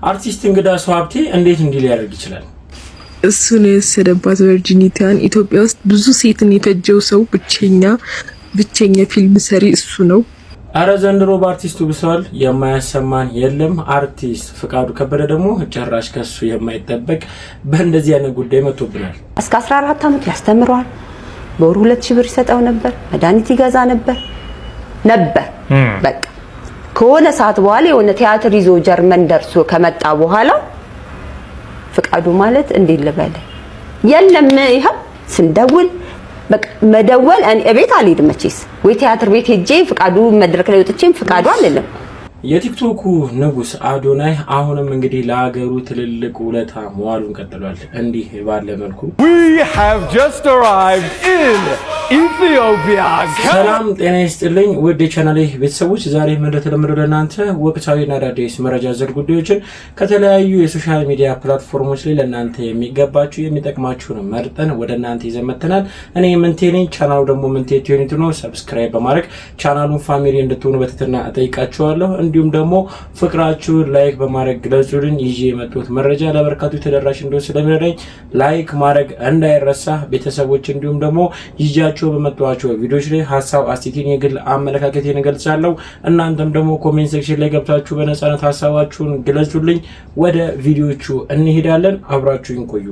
አርቲስት እንግዳ ሰው ሀብቴ እንዴት እንዲል ያደርግ ይችላል? እሱ ነው የወሰደባት ቨርጂኒቲያን። ኢትዮጵያ ውስጥ ብዙ ሴትን የፈጀው ሰው ብቸኛ ፊልም ሰሪ እሱ ነው። አረ ዘንድሮ በአርቲስቱ ብሰዋል። የማያሰማን የለም። አርቲስት ፍቃዱ ከበደ ደግሞ ጭራሽ ከሱ የማይጠበቅ በእንደዚህ አይነት ጉዳይ መጥቶብናል። እስከ 14 ዓመት ያስተምሯል። በወር 2000 ብር ይሰጠው ነበር። መድኃኒት ይገዛ ነበር። በቃ ከሆነ ሰዓት በኋላ የሆነ ቲያትር ይዞ ጀርመን ደርሶ ከመጣ በኋላ ፍቃዱ ማለት እንዴት ልበል የለም። ይሄ ስንደውል በቃ መደወል እኔ ቤት አልሄድም መቼስ ወይ ቲያትር ቤት ሄጄ ፍቃዱ መድረክ ላይ ወጥቼም ፍቃዱ አይደለም። የቲክቶኩ ንጉስ አዶናይ አሁንም እንግዲህ ለሀገሩ ትልልቅ ውለታ መዋሉን ቀጥሏል። እንዲህ ባለ መልኩ We have just arrived in Ethiopia. ሰላም ጤና ይስጥልኝ ውድ የቻናሌ ቤተሰቦች፣ ዛሬ እንደተለመደው ለእናንተ ወቅታዊና አዳዲስ መረጃ ዘር ጉዳዮችን ከተለያዩ የሶሻል ሚዲያ ፕላትፎርሞች ላይ ለእናንተ የሚገባችሁ የሚጠቅማችሁን መርጠን ወደ እናንተ ይዘን መጥተናል። እኔ ምንቴ ነኝ። ቻናሉ ደግሞ ምንቴ ቲዩኒቲ ነው። ሰብስክራይብ በማድረግ ቻናሉን ፋሚሊ እንድትሆኑ በትህትና እጠይቃችኋለሁ። እንዲሁም ደግሞ ፍቅራችሁን ላይክ በማድረግ ግለጹልኝ። ይዤ የመጣሁት መረጃ ለበርካቶች ተደራሽ እንዲሆን ስለሚረዳኝ ላይክ ማድረግ እንዳይረሳ ቤተሰቦች። እንዲሁም ደግሞ ይዣቸው በመጣኋቸው ቪዲዮዎች ላይ ሐሳብ አስተያየቴን የግል አመለካከቴን እገልጻለሁ። እናንተም ደግሞ ኮሜንት ሴክሽን ላይ ገብታችሁ በነፃነት ሐሳባችሁን ግለጹልኝ። ወደ ቪዲዮቹ እንሄዳለን። አብራችሁን ቆዩ።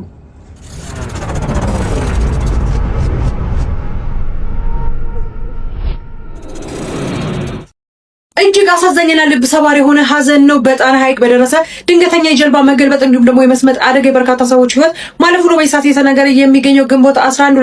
እጅግ አሳዛኝና ልብ ሰባሪ የሆነ ሀዘን ነው በጣና ሐይቅ በደረሰ ድንገተኛ የጀልባ መገልበጥ እንዲሁም ደግሞ የመስመጥ አደጋ የበርካታ ሰዎች ህይወት ማለፉ ነው በኢሳት የተነገረ የሚገኘው። ግንቦት 11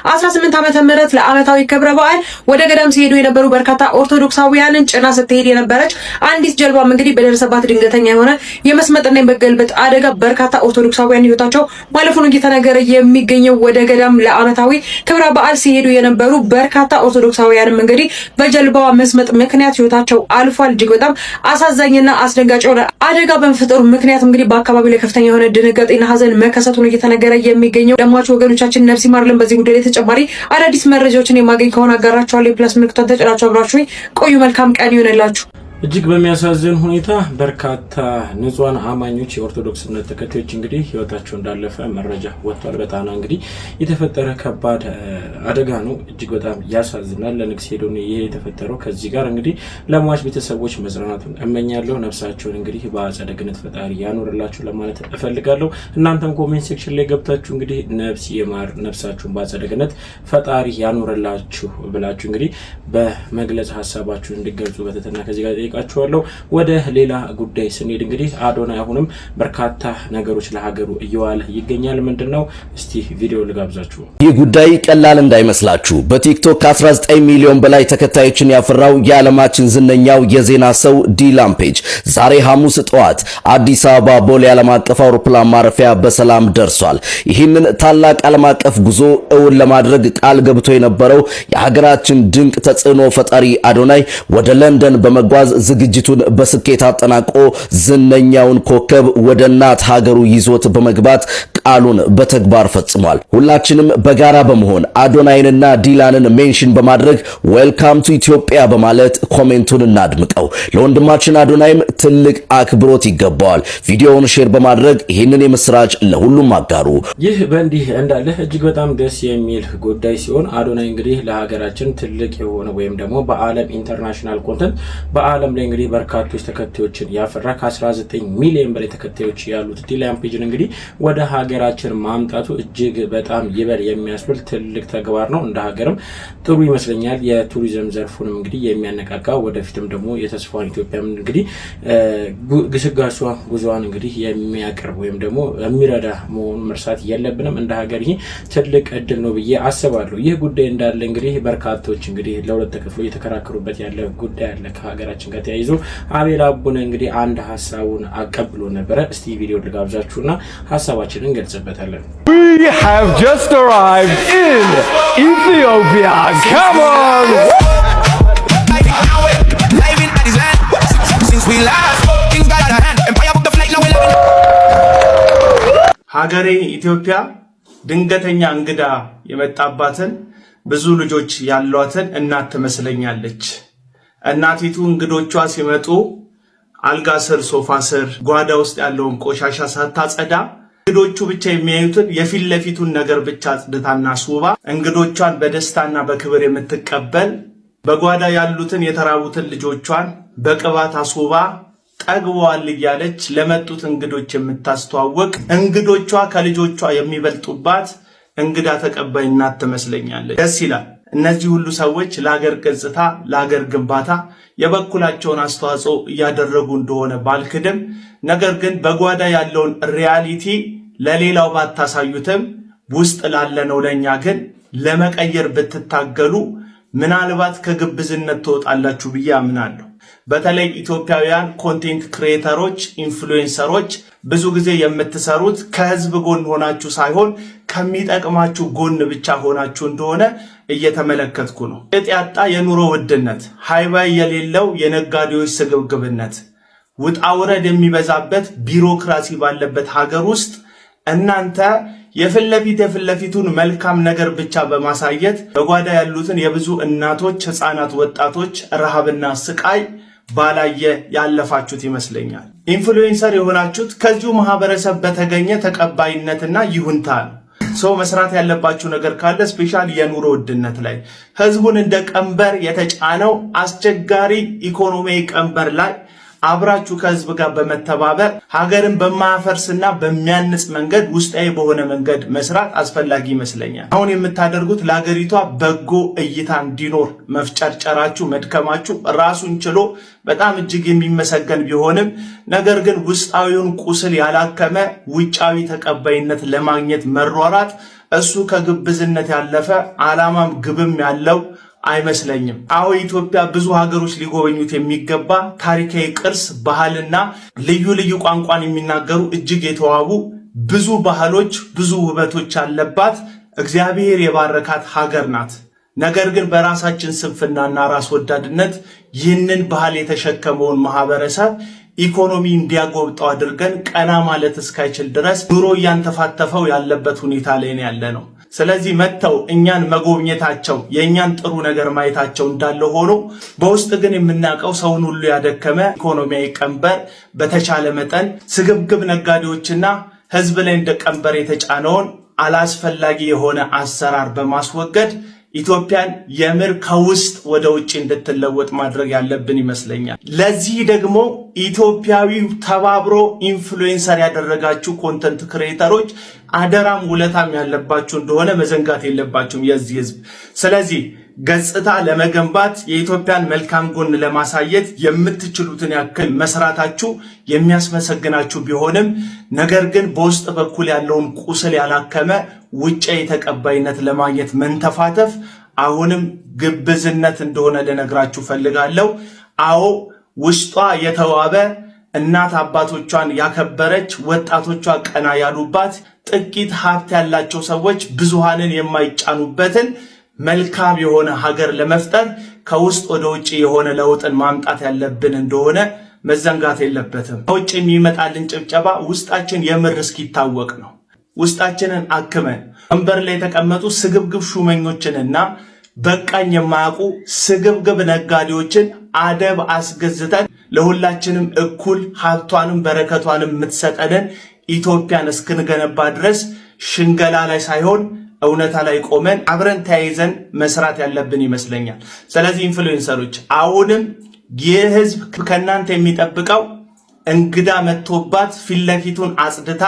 2018 ዓመተ ምህረት ለዓመታዊ ክብረ በዓል ወደ ገዳም ሲሄዱ የነበሩ በርካታ ኦርቶዶክሳውያንን ጭና ስትሄድ የነበረች አንዲት ጀልባ እንግዲህ በደረሰባት ድንገተኛ የሆነ የመስመጥና የመገልበጥ አደጋ በርካታ ኦርቶዶክሳውያን ህይወታቸው ማለፉ ነው የተነገረ የሚገኘው። ወደ ገዳም ለዓመታዊ ክብረ በዓል ሲሄዱ የነበሩ በርካታ ኦርቶዶክሳውያንም እንግዲህ በጀልባዋ መስመጥ ምክንያት ህይወታቸው አልፏል። እጅግ በጣም አሳዛኝና አስደንጋጭ የሆነ አደጋ በመፈጠሩ ምክንያት እንግዲህ በአካባቢው ላይ ከፍተኛ የሆነ ድንጋጤና ሀዘን መከሰቱን እየተነገረ የሚገኘው። ለሟቹ ወገኖቻችን ነፍስ ይማርልን። በዚህ ጉዳይ ላይ ተጨማሪ አዳዲስ መረጃዎችን የማገኝ ከሆነ አጋራችኋለሁ። የፕላስ ምልክቱን ተጭናችሁ አብራችሁኝ ቆዩ። መልካም ቀን ይሆንላችሁ። እጅግ በሚያሳዝን ሁኔታ በርካታ ንጹሃን አማኞች የኦርቶዶክስ እምነት ተከታዮች እንግዲህ ህይወታቸው እንዳለፈ መረጃ ወጥቷል። በጣና እንግዲህ የተፈጠረ ከባድ አደጋ ነው። እጅግ በጣም ያሳዝናል። ለንግስ ሄዶ ነው ይሄ የተፈጠረው። ከዚህ ጋር እንግዲህ ለሟች ቤተሰቦች መጽናናቱን እመኛለሁ። ነፍሳቸውን እንግዲህ በአጸደ ገነት ፈጣሪ ያኖርላችሁ ለማለት እፈልጋለሁ። እናንተም ኮሜንት ሴክሽን ላይ ገብታችሁ እንግዲህ ነፍስ ይማር ነፍሳችሁን በአጸደ ገነት ፈጣሪ ያኖርላችሁ ብላችሁ እንግዲህ በመግለጽ ሐሳባችሁን እንድትገልጹ በተተና ከዚህ ጋር ጠይቃችኋለሁ። ወደ ሌላ ጉዳይ ስንሄድ እንግዲህ አዶናይ አሁንም በርካታ ነገሮች ለሀገሩ እየዋለ ይገኛል። ምንድነው? እስቲ ቪዲዮ ልጋብዛችሁ። ይህ ጉዳይ ቀላል እንዳይመስላችሁ። በቲክቶክ ከ19 ሚሊዮን በላይ ተከታዮችን ያፈራው የዓለማችን ዝነኛው የዜና ሰው ዲላምፔጅ ዛሬ ሐሙስ ጠዋት አዲስ አበባ ቦሌ ዓለም አቀፍ አውሮፕላን ማረፊያ በሰላም ደርሷል። ይህንን ታላቅ ዓለም አቀፍ ጉዞ እውን ለማድረግ ቃል ገብቶ የነበረው የሀገራችን ድንቅ ተጽዕኖ ፈጣሪ አዶናይ ወደ ለንደን በመጓዝ ዝግጅቱን በስኬት አጠናቆ ዝነኛውን ኮከብ ወደ እናት ሀገሩ ይዞት በመግባት ቃሉን በተግባር ፈጽሟል። ሁላችንም በጋራ በመሆን አዶናይንና ዲላንን ሜንሽን በማድረግ ዌልካም ቱ ኢትዮጵያ በማለት ኮሜንቱን እናድምቀው። ለወንድማችን አዶናይም ትልቅ አክብሮት ይገባዋል። ቪዲዮውን ሼር በማድረግ ይህንን የምስራች ለሁሉም አጋሩ። ይህ በእንዲህ እንዳለ እጅግ በጣም ደስ የሚል ጉዳይ ሲሆን አዶናይ እንግዲህ ለሀገራችን ትልቅ የሆነ ወይም ደግሞ በዓለም ኢንተርናሽናል ኮንተንት በዓለም ላይ እንግዲህ በርካቶች ተከታዮችን ያፈራ ከ19 ሚሊዮን በላይ ተከታዮች ያሉት ዲላምፔጅን እንግዲህ ወደ ሀገራችን ማምጣቱ እጅግ በጣም ይበል የሚያስብል ትልቅ ተግባር ነው። እንደ ሀገርም ጥሩ ይመስለኛል። የቱሪዝም ዘርፉንም እንግዲህ የሚያነቃቃ ወደፊትም ደግሞ የተስፋን ኢትዮጵያም እንግዲህ ግስጋሷ ጉዟን እንግዲህ የሚያቀርብ ወይም ደግሞ የሚረዳ መሆኑን መርሳት የለብንም። እንደ ሀገር ይሄ ትልቅ እድል ነው ብዬ አስባለሁ። ይህ ጉዳይ እንዳለ እንግዲህ በርካቶች እንግዲህ ለሁለት ተከፍሎ እየተከራከሩበት ያለ ጉዳይ አለ። ከሀገራችን ጋር ተያይዞ አቤል አቡነ እንግዲህ አንድ ሐሳቡን አቀብሎ ነበረ። እስቲ ቪዲዮ ልጋብዛችሁና ሐሳባችንን እንገልጽበታለን። We have just arrived in Ethiopia. Come on! ሀገሬ ኢትዮጵያ ድንገተኛ እንግዳ የመጣባትን ብዙ ልጆች ያሏትን እናት ትመስለኛለች። እናቲቱ እንግዶቿ ሲመጡ አልጋ ስር፣ ሶፋ ስር፣ ጓዳ ውስጥ ያለውን ቆሻሻ ሳታጸዳ እንግዶቹ ብቻ የሚያዩትን የፊት ለፊቱን ነገር ብቻ አጽድታና አስውባ እንግዶቿን በደስታና በክብር የምትቀበል በጓዳ ያሉትን የተራቡትን ልጆቿን በቅባት አስውባ ጠግበዋል እያለች ለመጡት እንግዶች የምታስተዋወቅ እንግዶቿ ከልጆቿ የሚበልጡባት እንግዳ ተቀባይ እናት ትመስለኛለች። ደስ ይላል። እነዚህ ሁሉ ሰዎች ለሀገር ገጽታ ለሀገር ግንባታ የበኩላቸውን አስተዋጽኦ እያደረጉ እንደሆነ ባልክድም፣ ነገር ግን በጓዳ ያለውን ሪያሊቲ ለሌላው ባታሳዩትም ውስጥ ላለነው ለኛ ግን ለመቀየር ብትታገሉ ምናልባት ከግብዝነት ትወጣላችሁ ብዬ አምናለሁ። በተለይ ኢትዮጵያውያን ኮንቴንት ክሬተሮች፣ ኢንፍሉዌንሰሮች ብዙ ጊዜ የምትሰሩት ከህዝብ ጎን ሆናችሁ ሳይሆን ከሚጠቅማችሁ ጎን ብቻ ሆናችሁ እንደሆነ እየተመለከትኩ ነው። ቅጥ ያጣ የኑሮ ውድነት፣ ሃይባይ የሌለው የነጋዴዎች ስግብግብነት፣ ውጣ ውረድ የሚበዛበት ቢሮክራሲ ባለበት ሀገር ውስጥ እናንተ የፍለፊቱን መልካም ነገር ብቻ በማሳየት በጓዳ ያሉትን የብዙ እናቶች፣ ህፃናት፣ ወጣቶች ረሃብና ስቃይ ባላየ ያለፋችሁት ይመስለኛል። ኢንፍሉዌንሰር የሆናችሁት ከዚሁ ማህበረሰብ በተገኘ ተቀባይነትና ይሁንታ ነው። ሰው መስራት ያለባችሁ ነገር ካለ ስፔሻሊ የኑሮ ውድነት ላይ ህዝቡን እንደ ቀንበር የተጫነው አስቸጋሪ ኢኮኖሚያዊ ቀንበር ላይ አብራችሁ ከህዝብ ጋር በመተባበር ሀገርን በማያፈርስና በሚያንጽ መንገድ ውስጣዊ በሆነ መንገድ መስራት አስፈላጊ ይመስለኛል። አሁን የምታደርጉት ለሀገሪቷ በጎ እይታ እንዲኖር መፍጨርጨራችሁ፣ መድከማችሁ ራሱን ችሎ በጣም እጅግ የሚመሰገን ቢሆንም ነገር ግን ውስጣዊውን ቁስል ያላከመ ውጫዊ ተቀባይነት ለማግኘት መሯሯጥ እሱ ከግብዝነት ያለፈ ዓላማም ግብም ያለው አይመስለኝም። አዎ ኢትዮጵያ ብዙ ሀገሮች ሊጎበኙት የሚገባ ታሪካዊ ቅርስ፣ ባህልና ልዩ ልዩ ቋንቋን የሚናገሩ እጅግ የተዋቡ ብዙ ባህሎች፣ ብዙ ውበቶች ያለባት እግዚአብሔር የባረካት ሀገር ናት። ነገር ግን በራሳችን ስንፍናና ራስ ወዳድነት ይህንን ባህል የተሸከመውን ማህበረሰብ ኢኮኖሚ እንዲያጎብጠው አድርገን ቀና ማለት እስካይችል ድረስ ኑሮ እያንተፋተፈው ያለበት ሁኔታ ላይ ያለ ነው። ስለዚህ መጥተው እኛን መጎብኘታቸው የእኛን ጥሩ ነገር ማየታቸው እንዳለ ሆኖ በውስጥ ግን የምናውቀው ሰውን ሁሉ ያደከመ ኢኮኖሚያዊ ቀንበር በተቻለ መጠን ስግብግብ ነጋዴዎችና ህዝብ ላይ እንደ ቀንበር የተጫነውን አላስፈላጊ የሆነ አሰራር በማስወገድ ኢትዮጵያን የምር ከውስጥ ወደ ውጭ እንድትለወጥ ማድረግ ያለብን ይመስለኛል። ለዚህ ደግሞ ኢትዮጵያዊው ተባብሮ ኢንፍሉዌንሰር ያደረጋችሁ ኮንተንት ክሬተሮች አደራም ውለታም ያለባችሁ እንደሆነ መዘንጋት የለባችሁም የዚህ ህዝብ። ስለዚህ ገጽታ ለመገንባት የኢትዮጵያን መልካም ጎን ለማሳየት የምትችሉትን ያክል መስራታችሁ የሚያስመሰግናችሁ ቢሆንም ነገር ግን በውስጥ በኩል ያለውን ቁስል ያላከመ ውጫዊ ተቀባይነት ለማግኘት መንተፋተፍ አሁንም ግብዝነት እንደሆነ ልነግራችሁ ፈልጋለሁ። አዎ ውስጧ የተዋበ እናት አባቶቿን ያከበረች ወጣቶቿ ቀና ያሉባት ጥቂት ሀብት ያላቸው ሰዎች ብዙሃንን የማይጫኑበትን መልካም የሆነ ሀገር ለመፍጠር ከውስጥ ወደ ውጭ የሆነ ለውጥን ማምጣት ያለብን እንደሆነ መዘንጋት የለበትም። ከውጭ የሚመጣልን ጭብጨባ ውስጣችን የምር እስኪታወቅ ነው። ውስጣችንን አክመን ወንበር ላይ የተቀመጡ ስግብግብ ሹመኞችንና በቃኝ የማያውቁ ስግብግብ ነጋዴዎችን አደብ አስገዝተን ለሁላችንም እኩል ሀብቷንም በረከቷንም የምትሰጠንን ኢትዮጵያን እስክንገነባ ድረስ ሽንገላ ላይ ሳይሆን እውነታ ላይ ቆመን አብረን ተያይዘን መስራት ያለብን ይመስለኛል። ስለዚህ ኢንፍሉዌንሰሮች አሁንም ይህ ህዝብ ከእናንተ የሚጠብቀው እንግዳ መጥቶባት ፊት ለፊቱን አጽድታ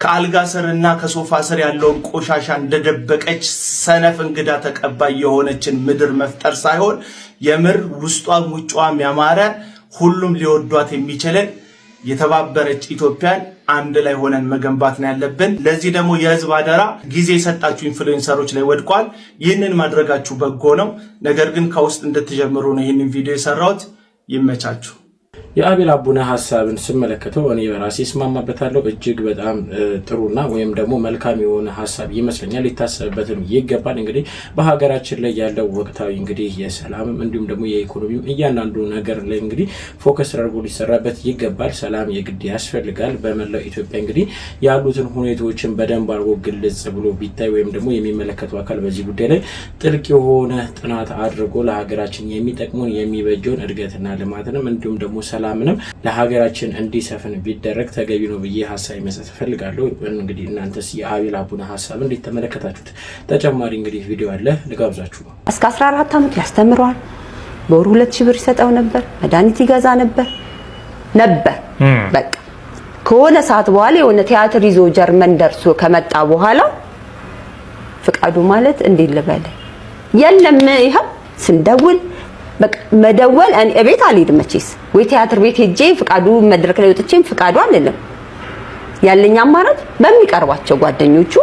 ከአልጋ ስርና ከሶፋ ስር ያለውን ቆሻሻ እንደደበቀች ሰነፍ እንግዳ ተቀባይ የሆነችን ምድር መፍጠር ሳይሆን የምር ውስጧም ውጫዋም ያማረ ሁሉም ሊወዷት የሚችልን የተባበረች ኢትዮጵያን አንድ ላይ ሆነን መገንባት ነው ያለብን። ለዚህ ደግሞ የህዝብ አደራ ጊዜ የሰጣችሁ ኢንፍሉዌንሰሮች ላይ ወድቋል። ይህንን ማድረጋችሁ በጎ ነው። ነገር ግን ከውስጥ እንድትጀምሩ ነው ይህንን ቪዲዮ የሰራሁት። ይመቻችሁ። የአቤል አቡነ ሐሳብን ስመለከተው እኔ በራሴ እስማማበታለሁ። እጅግ በጣም ጥሩና ወይም ደግሞ መልካም የሆነ ሐሳብ ይመስለኛል። ሊታሰብበትም ይገባል። እንግዲህ በሀገራችን ላይ ያለው ወቅታዊ እንግዲህ የሰላምም እንዲሁም ደግሞ የኢኮኖሚም እያንዳንዱ ነገር ላይ እንግዲህ ፎከስ አድርጎ ሊሰራበት ይገባል። ሰላም የግድ ያስፈልጋል። በመላው ኢትዮጵያ እንግዲህ ያሉትን ሁኔታዎችን በደንብ አድርጎ ግልጽ ብሎ ቢታይ ወይም ደግሞ የሚመለከቱ አካል በዚህ ጉዳይ ላይ ጥልቅ የሆነ ጥናት አድርጎ ለሀገራችን የሚጠቅሙን የሚበጀውን እድገትና ልማትንም እንዲሁም ደግሞ ሰላምንም ለሀገራችን እንዲሰፍን ቢደረግ ተገቢ ነው ብዬ ሀሳብ መስጠት ፈልጋለሁ። እንግዲህ እናንተስ የአቤል አቡነ ሀሳብ እንዴት ተመለከታችሁት? ተጨማሪ እንግዲህ ቪዲዮ አለ ልጋብዛችሁ። እስከ 14 ዓመት ያስተምረዋል። በወር 2000 ብር ይሰጠው ነበር። መድኃኒት ይገዛ ነበር። በቃ ከሆነ ሰዓት በኋላ የሆነ ቲያትር ይዞ ጀርመን ደርሶ ከመጣ በኋላ ፍቃዱ ማለት እንዴት ልበል የለም። ይሄ ስንደውል በቃ መደወል እኔ ቤት አልሄድም መቼስ ወይ ቲያትር ቤት ሄጄ ፍቃዱ መድረክ ላይ ወጥቼም ፍቃዱ አይደለም ያለኝ አማራጭ በሚቀርባቸው ጓደኞቹ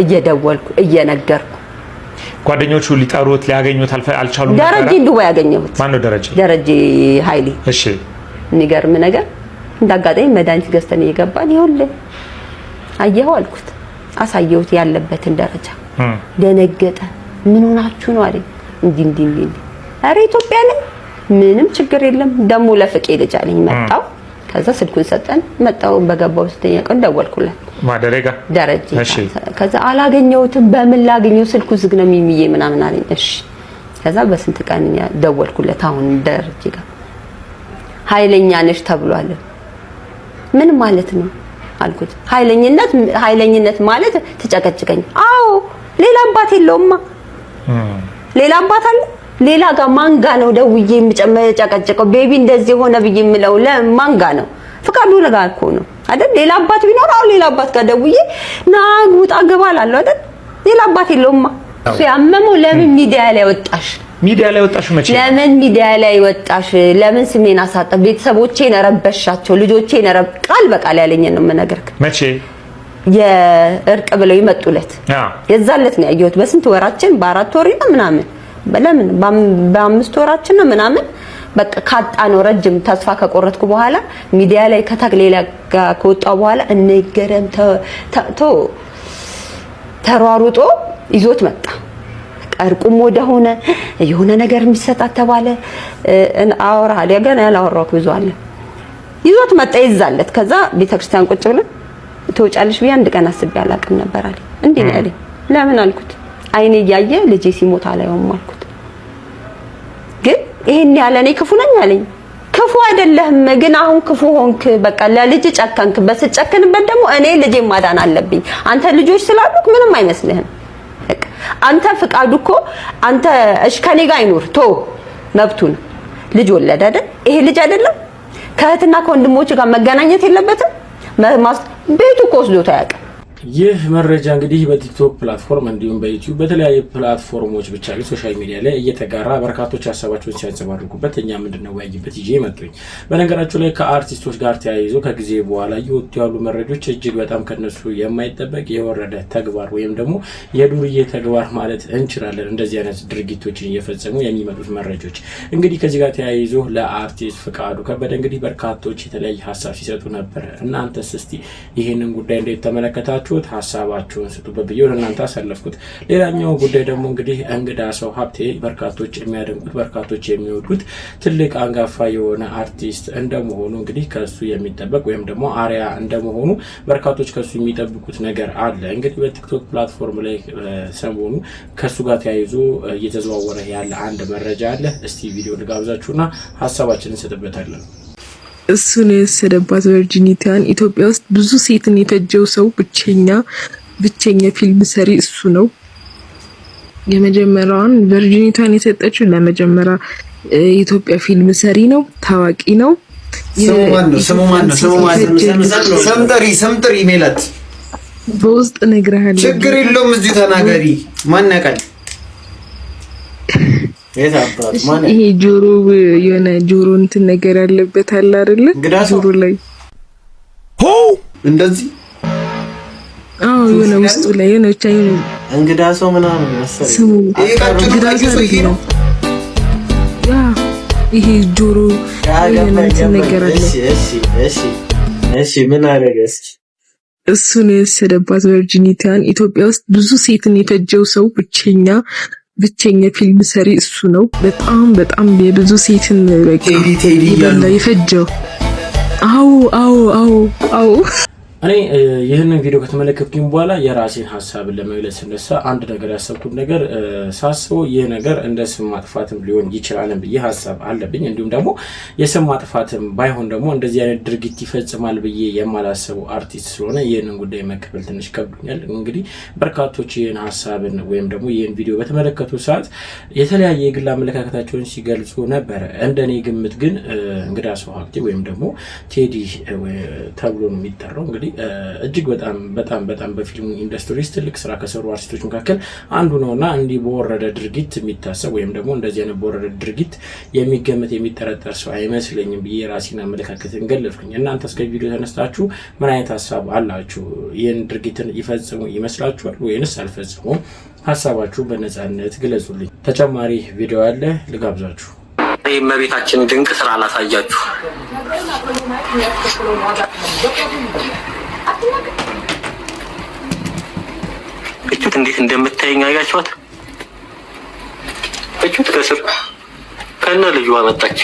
እየደወልኩ እየነገርኩ ጓደኞቹ ሊጠሩት ሊያገኙት አልቻሉም። ደረጀ ዱባይ ያገኘሁት ማን ነው? ደረጀ ኃይሌ። እሺ የሚገርም ነገር እንዳጋጣሚ መድኃኒት ገዝተን እየገባን ይኸውልህ አየኸው አልኩት። አሳየሁት ያለበትን ደረጃ። ደነገጠ። ምን ሆናችሁ ነው አለኝ። እንዲህ ኧረ ኢትዮጵያ ነኝ ምንም ችግር የለም ደሞ ለፍቄ ልጅ አለኝ። መጣው ከዛ ስልኩን ሰጠን። መጣው በገባው ስተኛ ቀን ደወልኩለት ማደረጋ ደረጀ። ከዛ አላገኘሁትም። በምን ላገኘው ስልኩ ዝግ ነው ሚሚዬ ምናምን አለኝ። እሺ ከዛ በስንት ቀን ደወልኩለት። አሁን ደረጀ ጋር ኃይለኛ ነሽ ተብሏል። ምን ማለት ነው አልኩት። ኃይለኝነት ማለት ተጨቀጭቀኝ። አዎ ሌላ አባት የለውማ። ሌላ አባት አለ? ሌላ ጋር ማንጋ ነው ደውዬ የምጨቀጭቀው ቤቢ እንደዚህ ሆነ ብዬ የምለው ለማንጋ ነው? ፍቃዱ ለጋ እኮ ነው አይደል? ሌላ አባት ቢኖር አዎ ሌላ አባት ጋር ደውዬ ና ውጣ ገባ እላለሁ አይደል? ሌላ አባት የለውማ። እሱ ያመመው ለምን ሚዲያ ላይ ወጣሽ? ሚዲያ ላይ ወጣሽ መቼ? ለምን ሚዲያ ላይ ወጣሽ? ለምን ስሜን አሳጣ? ቤተሰቦቼን ረበሻቸው፣ ልጆቼን ቃል በቃል ያለኝ ነው የምነግርህ። መቼ? የእርቅ ብለው ይመጡለት የዛለት ነው ያየሁት። በስንት ወራችን? በ4 ወር ነው ምናምን። ለምን በ5 ወራችን ነው ምናምን። በቃ ካጣ ነው ረጅም ተስፋ ከቆረጥኩ በኋላ ሚዲያ ላይ ከተግሌላ ጋር ከወጣው በኋላ እንገረም ተሯሩጦ ይዞት መጣ። ቀርቁም ወደ ሆነ የሆነ ነገር የሚሰጣት ተባለ። አወራለ ገና ያላወራው ብዙ አለ። ይዞት መጣ ይዛለት። ከዛ ቤተክርስቲያን ቁጭ ብለን ተወጫለሽ ቢያ አንድ ቀን አስቤ አላቅም ነበር አለ። እንዴ ነው ያለኝ። ለምን አልኩት። አይኔ እያየ ልጄ ሲሞት አላየውም አልኩት። ግን ይሄን ያለ እኔ ክፉ ነኝ አለኝ። ክፉ አይደለህም ግን አሁን ክፉ ሆንክ። በቃ ለልጅ ጨከንክ። በስጨክንበት ደግሞ እኔ ልጄ ማዳን አለብኝ። አንተ ልጆች ስላሉክ ምንም አይመስልህም። አንተ ፍቃዱ እኮ አንተ እሺ ከኔ ጋር አይኖር ቶ መብቱን ልጅ ወለደ አይደል? ይሄ ልጅ አይደለም ከእህትና ከወንድሞቹ ጋር መገናኘት የለበትም? ቤቱ እኮ ወስዶት አያውቅም። ይህ መረጃ እንግዲህ በቲክቶክ ፕላትፎርም እንዲሁም በዩቲዩብ በተለያዩ ፕላትፎርሞች ብቻ ሶሻል ሚዲያ ላይ እየተጋራ በርካቶች ሀሳባቸውን ሲያንጸባርቁበት እኛ ምንድነው ያይበት ይዤ መጥቶኝ። በነገራችሁ ላይ ከአርቲስቶች ጋር ተያይዞ ከጊዜ በኋላ እየወጡ ያሉ መረጃዎች እጅግ በጣም ከነሱ የማይጠበቅ የወረደ ተግባር ወይም ደግሞ የዱርዬ ተግባር ማለት እንችላለን። እንደዚህ አይነት ድርጊቶችን እየፈጸሙ የሚመጡት መረጃዎች እንግዲህ ከዚህ ጋር ተያይዞ ለአርቲስት ፍቃዱ ከበደ እንግዲህ በርካቶች የተለያየ ሀሳብ ሲሰጡ ነበር። እናንተስ እስቲ ይሄንን ጉዳይ እንዴት ተመለከታችሁ? ሀሳባችሁን ስጡበት ብዬ ወደ እናንተ አሳለፍኩት። ሌላኛው ጉዳይ ደግሞ እንግዲህ እንግዳ ሰው ሀብቴ በርካቶች የሚያደንቁት በርካቶች የሚወዱት ትልቅ አንጋፋ የሆነ አርቲስት እንደመሆኑ እንግዲህ ከሱ የሚጠበቅ ወይም ደግሞ አሪያ እንደመሆኑ በርካቶች ከሱ የሚጠብቁት ነገር አለ። እንግዲህ በቲክቶክ ፕላትፎርም ላይ ሰሞኑ ከሱ ጋር ተያይዞ እየተዘዋወረ ያለ አንድ መረጃ አለ። እስቲ ቪዲዮ ልጋብዛችሁና ሀሳባችንን እንሰጥበታለን። እሱን የወሰደባት ቨርጂኒቲያን ኢትዮጵያ ውስጥ ብዙ ሴትን የፈጀው ሰው ብቸኛ ፊልም ሰሪ እሱ ነው። የመጀመሪያውን ቨርጂኒቲያን የሰጠችው ለመጀመሪያ የኢትዮጵያ ፊልም ሰሪ ነው። ታዋቂ ነው። ስሙ ማን ነው? ሰምጥሪ ሜላት በውስጥ ነግረሃለሁ። ችግር የለውም እዚሁ ተናገሪ። ማን ያውቃል? ይሄ ጆሮ የሆነ ጆሮ እንትን ነገር ያለበት አለ አይደለ? ጆሮ ላይ እንደዚህ የሆነ ውስጡ ላይ የሆነ ብቻ እንግዳ ሰው ምናምን መሰለኝ። ስሙ እንግዳ ሰው ነው። ይሄ ጆሮ የሆነ እንትን ነገር አለ። እሺ ምን አደረገ? እሱን የወሰደባት ቨርጂኒቲያን ኢትዮጵያ ውስጥ ብዙ ሴትን የፈጀው ሰው ብቸኛ ፊልም ሰሪ እሱ ነው። በጣም የብዙ ሴትን በቃ የፈጀው። አዎ እኔ ይህንን ቪዲዮ ከተመለከትኩኝ በኋላ የራሴን ሐሳብ ለመግለጽ እንደሳ አንድ ነገር ያሰብኩት ነገር ሳስበው ይህ ነገር እንደ ስም ማጥፋትም ሊሆን ይችላል ብዬ ሐሳብ አለብኝ። እንዲሁም ደግሞ የስም ማጥፋትም ባይሆን ደግሞ እንደዚህ አይነት ድርጊት ይፈጽማል ብዬ የማላስበው አርቲስት ስለሆነ ይህንን ጉዳይ መቀበል ትንሽ ከብዶኛል። እንግዲህ በርካቶች ይህን ሐሳብን ወይም ደግሞ ይህን ቪዲዮ በተመለከቱ ሰዓት የተለያየ የግል አመለካከታቸውን ሲገልጹ ነበር። እንደኔ ግምት ግን እንግዳሰው ሀብቴ ወይም ደግሞ ቴዲ ተብሎ ነው የሚጠራው እንግዲህ እጅግ በጣም በፊልም ኢንዱስትሪ ውስጥ ትልቅ ስራ ከሰሩ አርቲስቶች መካከል አንዱ ነውና እንዲህ በወረደ ድርጊት የሚታሰብ ወይም ደግሞ እንደዚህ አይነት በወረደ ድርጊት የሚገመት የሚጠረጠር ሰው አይመስለኝም ብዬ ራሴን አመለካከትን ገለጽኩኝ። እናንተ እስከ ቪዲዮ ተነስታችሁ ምን አይነት ሐሳብ አላችሁ? ይህን ድርጊትን ይፈጽሙ ይመስላችኋል ወይንስ አልፈጽሙ? ሐሳባችሁ በነጻነት ግለጹልኝ። ተጨማሪ ቪዲዮ አለ ልጋብዛችሁ። የእመቤታችን ድንቅ ስራ አላሳያችሁ። እቹት እንዴት እንደምታየኝ አያችኋት? እቹት ከስር ከነ ልጇ መጣች።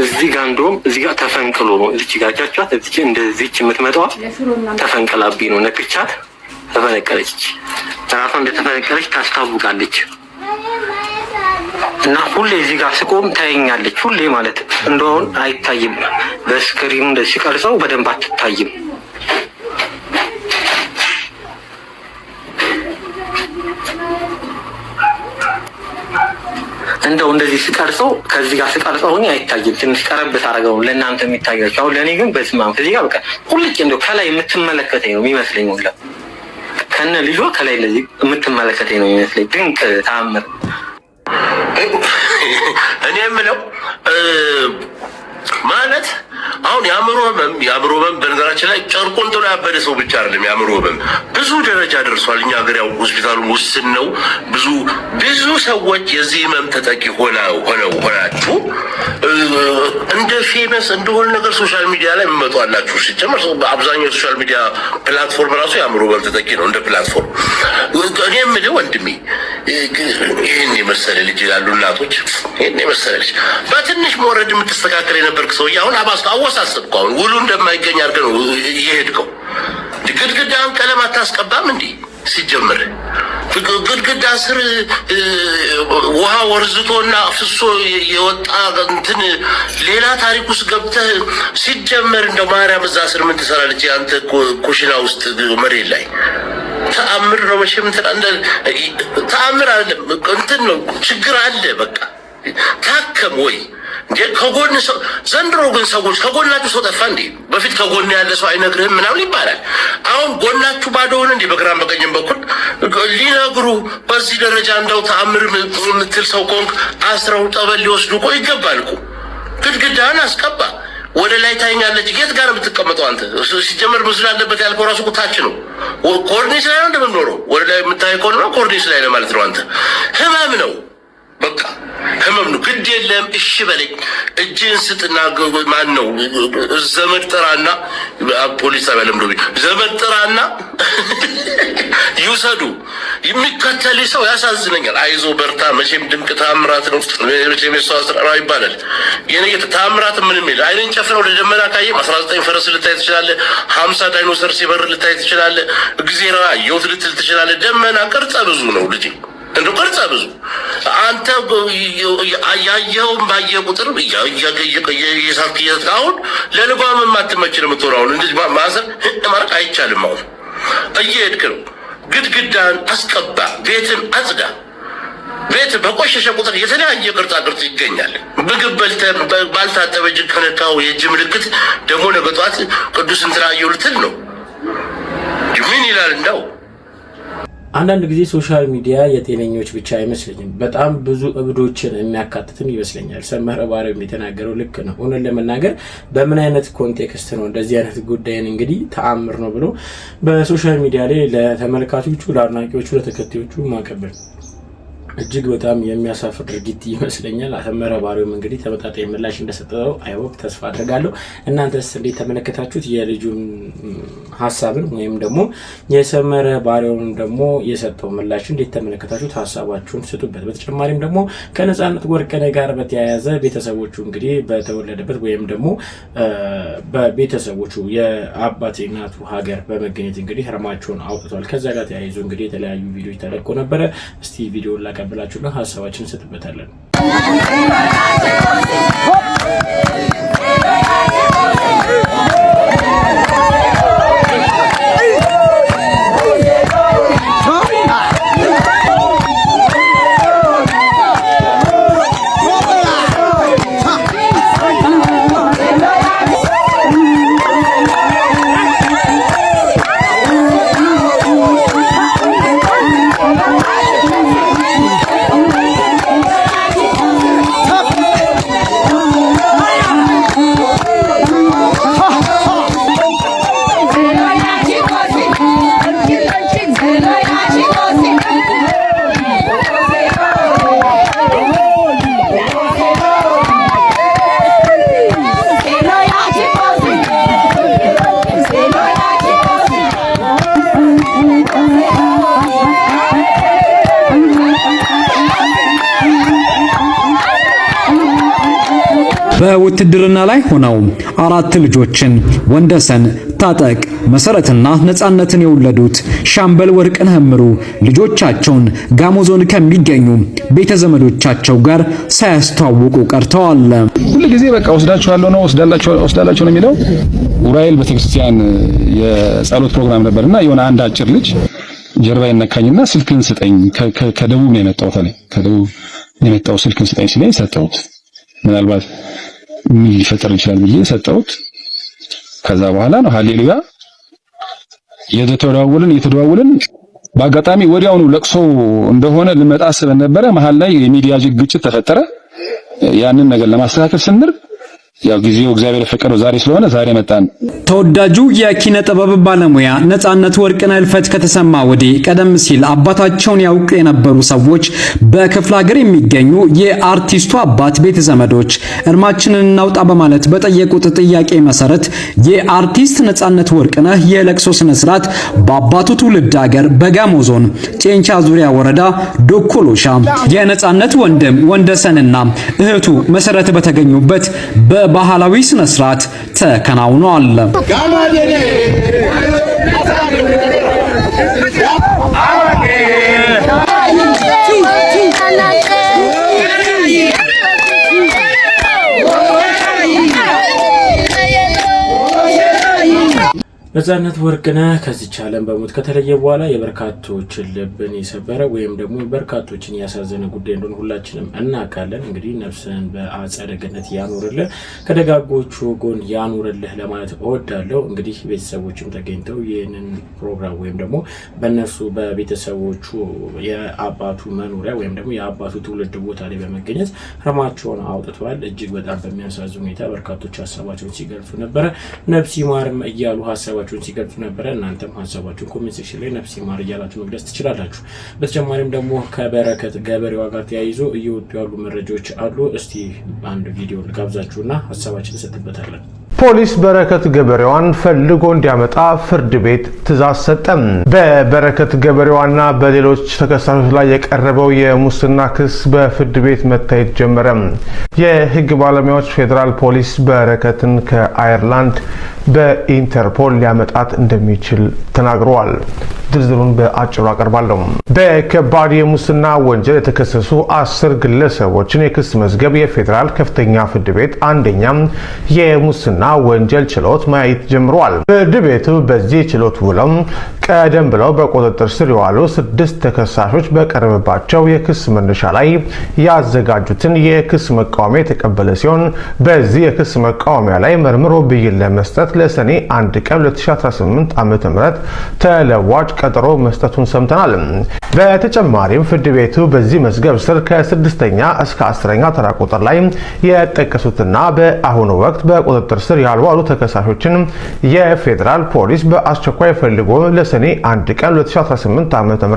እዚህ ጋር እንደውም እዚህ ጋር ተፈንቅሎ ነው እዚህ ጋር አያችኋት? እዚህ እንደዚህች የምትመጣዋ ተፈንቅላብኝ ነው። ነክቻት ተፈነቀለች። ራሷ እንደተፈነቀለች ታስታውቃለች። እና ሁሌ እዚህ ጋር ስቆም ታየኛለች። ሁሌ ማለት እንደውን አይታይም። በስክሪኑ እንደዚህ ቀርጸው በደንብ አትታይም። እንደው እንደዚህ ስቀርጸው ከዚህ ጋር ስቀርጸው ሆኜ አይታይም። ትንሽ ቀረብ ታደርገው ለእናንተ የሚታያችሁ። አሁን ለእኔ ግን በስማም ከዚህ ጋር በቃ ሁልጭ እንደው ከላይ የምትመለከተኝ ነው የሚመስለኝ። ሁላ ከነ ልጇ ከላይ እንደዚህ የምትመለከተኝ ነው የሚመስለኝ። ድንቅ ተአምር። እኔ የምለው ማለት አሁን የአእምሮ ህመም በነገራችን ላይ ጨርቁን ጥሎ ያበደ ሰው ብቻ አይደለም። የአእምሮ ህመም ብዙ ደረጃ ደርሷል። እኛ ሀገር ያው ሆስፒታሉ ውስን ነው። ብዙ ሰዎች የዚህ ህመም ተጠቂ ሆናችሁ እንደ ፌመስ እንደሆነ ነገር ሶሻል ሚዲያ ላይ የሚመጡ አላችሁ። ሲጀመር በአብዛኛው የሶሻል ሚዲያ ፕላትፎርም ራሱ የአእምሮ ህመም ተጠቂ ነው እንደ ፕላትፎርም። እኔ የምልህ ወንድሜ ይህን የመሰለ ልጅ ይላሉ እናቶች፣ ይህን የመሰለ ልጅ በትንሽ መውረድ የምትስተካከል የነበርክ ሰውዬ አሁን አወሳሰብኩ። አሁን ውሉ እንደማይገኝ አድርገህ ነው እየሄድከው። ግድግዳን ቀለም አታስቀባም እንዲህ ሲጀምር ግድግዳ ስር ውሃ ወርዝቶና ፍሶ የወጣ እንትን ሌላ ታሪክ ውስጥ ገብተህ ሲጀመር እንደው ማርያም እዛ ስር ምን ትሰራለች? አንተ ኩሽና ውስጥ መሬት ላይ ተአምር ነው መቼም ተአምር አይደለም እንትን ነው ችግር አለ። በቃ ታከም ወይ እንዴ ከጎን ሰው ዘንድሮ ግን ሰዎች ከጎናችሁ ሰው ጠፋ እንዴ? በፊት ከጎን ያለ ሰው አይነግርህም ምናምን ይባላል። አሁን ጎናችሁ ባዶ ሆነ እንዴ? በግራም በቀኝም በኩል ሊነግሩ በዚህ ደረጃ እንደው ተአምር የምትል ሰው ኮንክ አስረው ጠበል ሊወስዱ እኮ ይገባል እኮ። ግድግዳህን አስቀባ። ወደ ላይ ታይኛለች። የት ጋር የምትቀመጠው አንተ? ሲጀመር ምስሉ ያለበት ያልከው ራሱ ታች ነው። ኮርኒስ ላይ ነው እንደምንኖረው። ወደ ላይ የምታይ ከሆነ ኮርኒስ ላይ ነው ማለት ነው። አንተ ህመም ነው በቃ ህመም ነው። ግድ የለም እሺ በለኝ። እጅን ስጥና ማን ነው ዘመድ ጥራና ፖሊስ አባልም ነው ዘመድ ጥራና ይውሰዱ። የሚከተል ሰው ያሳዝነኛል። አይዞ በርታ፣ መቼም ድንቅ ተአምራት ነው፣ መቼም የሰው አስራ ይባላል። የኔ ተአምራት ምንም የለ። አይንን ጨፍነው ወደ ደመና ካየም 19 ፈረስ ልታይ ትችላለህ። 50 ዳይኖሰር ሲበር ልታይ ትችላለህ። እግዚአብሔር አየሁት ልትል ትችላለህ። ደመና ቅርጸ ብዙ ነው ልጅ እንደ ቅርጸ ብዙ አንተ ያየኸውን ባየ ቁጥር እየሳትክ አሁን ለልጓም የማትመች ነው የምትሆነው። አሁን እንደዚህ ማሰብ ማድረግ አይቻልም። አሁን እየሄድክ ነው። ግድግዳን አስቀባ፣ ቤትን አጽዳ። ቤት በቆሸሸ ቁጥር የተለያየ ቅርጻ ቅርጽ ይገኛል። ምግብ በልተህ ባልታጠበ እጅ ከነካው የእጅ ምልክት ደግሞ ነገ ጠዋት ቅዱስ እንትና አየሁ ልትል ነው። ምን ይላል እንዳው አንዳንድ ጊዜ ሶሻል ሚዲያ የጤነኞች ብቻ አይመስለኝም። በጣም ብዙ እብዶችን የሚያካትትም ይመስለኛል። ሰመረ ባሪያም የተናገረው ልክ ነው። እውነት ለመናገር በምን አይነት ኮንቴክስት ነው እንደዚህ አይነት ጉዳይን እንግዲህ ተአምር ነው ብሎ በሶሻል ሚዲያ ላይ ለተመልካቾቹ፣ ለአድናቂዎቹ፣ ለተከታዮቹ ማቀበል እጅግ በጣም የሚያሳፍር ድርጊት ይመስለኛል። ሰመረ ባሪያውም እንግዲህ ተመጣጣኝ ምላሽ እንደሰጠው አይሆፕ ተስፋ አድርጋለሁ። እናንተስ እንዴት ተመለከታችሁት? የልጁን ሀሳብን ወይም ደግሞ የሰመረ ባሪያውን ደግሞ የሰጠው ምላሽ እንዴት ተመለከታችሁት? ሀሳባችሁን ስጡበት። በተጨማሪም ደግሞ ከነጻነት ወርቅነህ ጋር በተያያዘ ቤተሰቦቹ እንግዲህ በተወለደበት ወይም ደግሞ በቤተሰቦቹ የአባት እናቱ ሀገር በመገኘት እንግዲህ ህርማቸውን አውጥቷል። ከዛ ጋር ተያይዞ እንግዲህ የተለያዩ ቪዲዮዎች ተለቆ ነበረ። እስቲ ቪዲዮውን ላቀብላችሁና ሀሳባችን እንሰጥበታለን። በውትድርና ላይ ሆነው 4 ልጆችን ወንደሰን፣ ታጠቅ፣ መሰረትና ነጻነትን የወለዱት ሻምበል ወርቅነህ እምሩ ልጆቻቸውን ጋሞ ዞን ከሚገኙ ቤተ ዘመዶቻቸው ጋር ሳያስተዋውቁ ቀርተዋል። ሁሉ ጊዜ በቃ ወስዳቸዋለሁ ነው ወስዳላቸው ነው የሚለው። ኡራኤል ቤተክርስቲያን የጸሎት ፕሮግራም ነበርና የሆነ አንድ አጭር ልጅ ጀርባ ይነካኝና ስልክን ስጠኝ፣ ከደቡብ ነው የመጣው ታዲያ ከደቡብ ነው የመጣው ስልክን ስጠኝ ሲለኝ ሰጠሁት። ምናልባት ምን ሊፈጠር ይችላል ብዬ ሰጠሁት። ከዛ በኋላ ነው ሃሌሉያ የተደዋወልን በአጋጣሚ ወዲያውኑ ለቅሶ እንደሆነ ልመጣ አስበን ነበረ። መሀል ላይ የሚዲያ ግጭት ተፈጠረ። ያንን ነገር ለማስተካከል ስንል ያው ጊዜው እግዚአብሔር የፈቀደው ዛሬ ስለሆነ ዛሬ መጣን። ተወዳጁ የኪነ ጥበብ ባለሙያ ነጻነት ወርቅነህ ህልፈት ከተሰማ ወዲህ ቀደም ሲል አባታቸውን ያውቁ የነበሩ ሰዎች በክፍለ ሀገር የሚገኙ የአርቲስቱ አባት ቤተ ዘመዶች እርማችንን እናውጣ በማለት በጠየቁት ጥያቄ መሰረት የአርቲስት ነጻነት ወርቅነህ የለቅሶ ስነ ስርዓት በአባቱ ትውልድ ሀገር በጋሞ ዞን ጨንቻ ዙሪያ ወረዳ ዶኮሎሻ የነጻነት ወንድም ወንደሰንና እህቱ መሰረት በተገኙበት በባህላዊ ስነ ስርዓት ተከናውኗል። ነጻነት ወርቅነህ ከዚች ዓለም በሞት ከተለየ በኋላ የበርካቶችን ልብን የሰበረ ወይም ደግሞ በርካቶችን ያሳዘነ ጉዳይ እንደሆነ ሁላችንም እናውቃለን። እንግዲህ ነፍስን በአጸደ ገነት ያኑርልህ፣ ከደጋጎቹ ጎን ያኑርልህ ለማለት እወዳለሁ። እንግዲህ ቤተሰቦችም ተገኝተው ይህንን ፕሮግራም ወይም ደግሞ በእነሱ በቤተሰቦቹ የአባቱ መኖሪያ ወይም ደግሞ የአባቱ ትውልድ ቦታ ላይ በመገኘት ህርማቸውን አውጥተዋል። እጅግ በጣም በሚያሳዝን ሁኔታ በርካቶች ሀሳባቸውን ሲገልጹ ነበረ። ነፍስ ይማርም እያሉ ሀሳባቸውን ሲገልጹ ነበረ። እናንተም ሀሳባችሁን ኮሜንት ሴክሽን ላይ ነፍስ ይማር እያላችሁ መግለጽ ትችላላችሁ። በተጨማሪም ደግሞ ከበረከት ገበሬዋ ጋር ተያይዞ እየወጡ ያሉ መረጃዎች አሉ። እስቲ አንድ ቪዲዮ ልጋብዛችሁና ሀሳባችን እንሰጥበታለን። ፖሊስ በረከት ገበሬዋን ፈልጎ እንዲያመጣ ፍርድ ቤት ትዕዛዝ ሰጠ። በበረከት ገበሬዋና በሌሎች ተከሳሾች ላይ የቀረበው የሙስና ክስ በፍርድ ቤት መታየት ጀመረ። የህግ ባለሙያዎች ፌዴራል ፖሊስ በረከትን ከአየርላንድ በኢንተርፖል ሊያመጣት እንደሚችል ተናግረዋል። ዝርዝሩን በአጭሩ አቀርባለሁ። በከባድ የሙስና ወንጀል የተከሰሱ 10 ግለሰቦችን የክስ መዝገብ የፌዴራል ከፍተኛ ፍርድ ቤት አንደኛ የሙስና ወንጀል ችሎት ማየት ጀምሯል። ፍርድ ቤቱ በዚህ ችሎት ውለው ቀደም ብለው በቁጥጥር ስር የዋሉ 6 ተከሳሾች በቀረበባቸው የክስ መነሻ ላይ ያዘጋጁትን የክስ መቃወሚያ የተቀበለ ሲሆን በዚህ የክስ መቃወሚያ ላይ መርምሮ ብይን ለመስጠት ለሰኔ 1 ቀን 2018 ዓ.ም ተለዋጭ ቀጠሮ መስጠቱን ሰምተናል። በተጨማሪም ፍርድ ቤቱ በዚህ መዝገብ ስር ከ6ኛ እስከ 10ኛ ተራ ቁጥር ላይ የጠቀሱትና በአሁኑ ወቅት በቁጥጥር ስር ያልዋሉ ተከሳሾችን የፌዴራል ፖሊስ በአስቸኳይ ፈልጎ ለሰኔ 1 ቀን 2018 ዓ.ም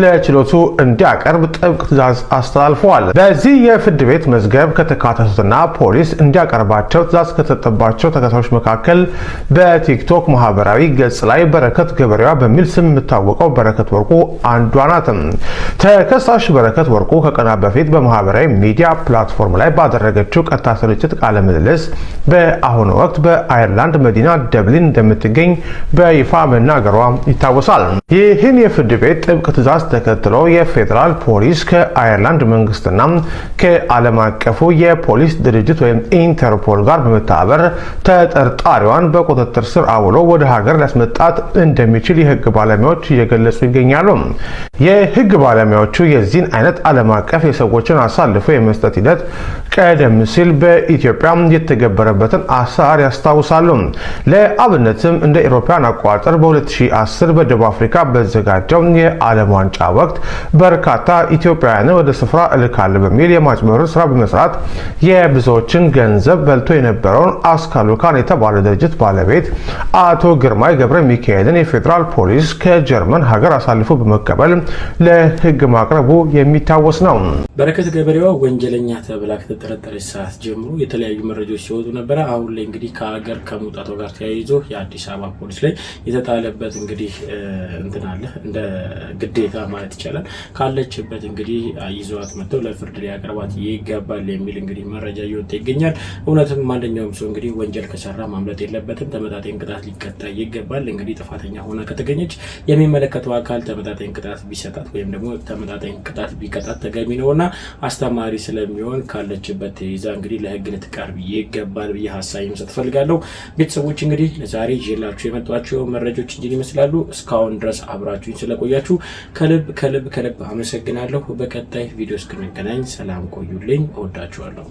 ለችሎቱ እንዲያቀርብ ጥብቅ ትዕዛዝ አስተላልፈዋል። በዚህ የፍርድ ቤት መዝገብ ከተካተቱትና ፖሊስ እንዲያቀርባቸው ትዕዛዝ ከተሰጠባቸው ተከሳሾች መካከል በቲክቶክ ማህበራዊ ገጽ ላይ በረከት ገበሬዋ በሚል ስም የምታወቀው በረከት ወርቁ አንዷ ናት። ተከሳሽ በረከት ወርቁ ከቀናት በፊት በማህበራዊ ሚዲያ ፕላትፎርም ላይ ባደረገችው ቀጥታ ስርጭት ቃለ ምልልስ በአሁኑ ወቅት በአየርላንድ መዲና ደብሊን እንደምትገኝ በይፋ መናገሯ ይታወሳል። ይህን የፍርድ ቤት ጥብቅ ትዕዛዝ ተከትሎ የፌዴራል ፖሊስ ከአየርላንድ መንግስትና ከዓለም አቀፉ የፖሊስ ድርጅት ወይም ኢንተርፖል ጋር በመተባበር ተጠርጣሪዋን በቁጥጥር ስር አውሎ ወደ ሀገር ሊያስመጣት እንደሚችል የህግ ባለሙያዎች እየገለጹ ይገኛሉ። የህግ ባለሙያዎቹ የዚህን አይነት ዓለም አቀፍ የሰዎችን አሳልፎ የመስጠት ሂደት ቀደም ሲል በኢትዮጵያ የተገበረበትን አሰራር ያስታውሳሉ። ለአብነትም እንደ አውሮፓውያን አቆጣጠር በ2010 በደቡብ አፍሪካ በተዘጋጀው የዓለም ዋንጫ ወቅት በርካታ ኢትዮጵያውያንን ወደ ስፍራ እልካለሁ በሚል የማጭበርበር ስራ በመስራት የብዙዎችን ገንዘብ በልቶ የነበረውን አስካሉካን የተባለ ድርጅት ባለቤት አቶ ግርማይ ገብረ ሚካኤልን የፌዴራል ፖሊስ ከጀርመን ሀገር አሳልፎ በመቀበል ለህግ ማቅረቡ የሚታወስ ነው። በረከት ገበሬዋ ወንጀለኛ ተብላ ከተጠረጠረች ሰዓት ጀምሮ የተለያዩ መረጃዎች ሲወጡ ነበር። አሁን ላይ እንግዲህ ከሀገር ከመውጣቷ ጋር ተያይዞ የአዲስ አበባ ፖሊስ ላይ የተጣለበት እንግዲህ እንትን አለ እንደ ግዴታ ማለት ይቻላል ካለችበት እንግዲህ ይዘዋት መጥተው ለፍርድ ሊያቀርባት ይገባል የሚል እንግዲህ መረጃ እየወጣ ይገኛል። እውነትም ማንኛውም ሰው እንግዲህ ወንጀል ከሰራ ማምለጥ የለበትም፣ ተመጣጣኝ ቅጣት ሊቀጣ ይገባል። እንግዲህ ጥፋተኛ ሆና ከተገኘች የሚመለከተው አካል ተመጣጣኝ ቅጣት ቢሰጣት ወይም ደግሞ ተመጣጣኝ ቅጣት ቢቀጣት ተገቢ ነውና አስተማሪ ስለሚሆን ካለችበት ተይዛ እንግዲህ ለህግ ልትቀርብ ይገባል ብዬ ሀሳብ መስጠት ፈልጋለሁ። ቤተሰቦች እንግዲህ ለዛሬ ይዤላችሁ የመጣኋቸው መረጃዎች እንጂ ይመስላሉ። እስካሁን ድረስ አብራችሁኝ ስለቆያችሁ ከልብ አመሰግናለሁ። በቀጣይ ቪዲዮ እስክንገናኝ ሰላም ቆዩልኝ። እወዳችኋለሁ።